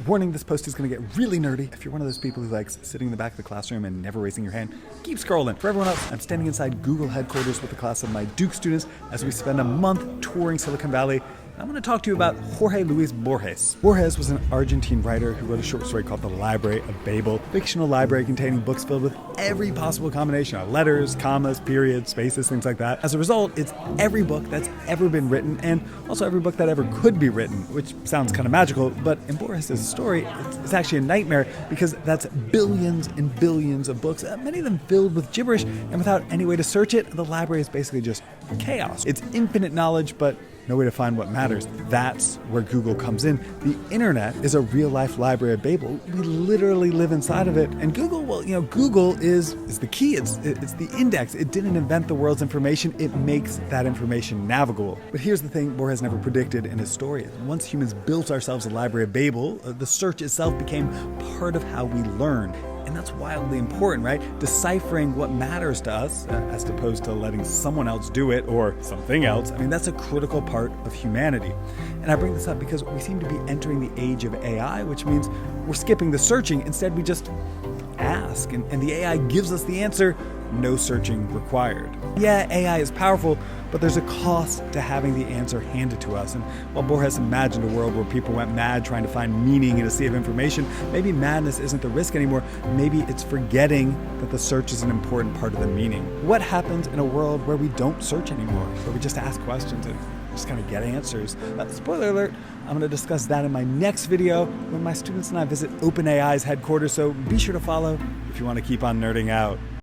Warning, this post is going to get really nerdy. If you're one of those people who likes sitting in the back of the classroom and never raising your hand, keep scrolling. For everyone else, I'm standing inside Google headquarters with a class of my Duke students as we spend a month touring Silicon Valley. I'm going to talk to you about Jorge Luis Borges. Borges was an Argentine writer who wrote a short story called The Library of Babel, a fictional library containing books filled with every possible combination of letters, commas, periods, spaces, things like that. As a result, it's every book that's ever been written and also every book that ever could be written, which sounds kind of magical, but in Borges' story, it's actually a nightmare because that's billions and billions of books, many of them filled with gibberish, and without any way to search it, the library is basically just chaos. It's infinite knowledge, but no way to find what matters. That's where Google comes in. The internet is a real-life library of Babel. We literally live inside of it. And Google, well, Google is the key. It's the index. It didn't invent the world's information. It makes that information navigable. But here's the thing Borges never predicted in his story. Once humans built ourselves a library of Babel, the search itself became part of how we learn. And that's wildly important, right? Deciphering what matters to us, as opposed to letting someone else do it or something else. I mean, that's a critical part of humanity. And I bring this up because we seem to be entering the age of AI, which means we're skipping the searching. Instead, we just ask, and the AI gives us the answer, no searching required. Yeah, AI is powerful, but there's a cost to having the answer handed to us. And while Borges imagined a world where people went mad trying to find meaning in a sea of information, maybe madness isn't the risk anymore. Maybe it's forgetting that the search is an important part of the meaning. What happens in a world where we don't search anymore, where we just ask questions and just kind of get answers? Spoiler alert, I'm going to discuss that in my next video when my students and I visit OpenAI's headquarters, so be sure to follow if you want to keep on nerding out.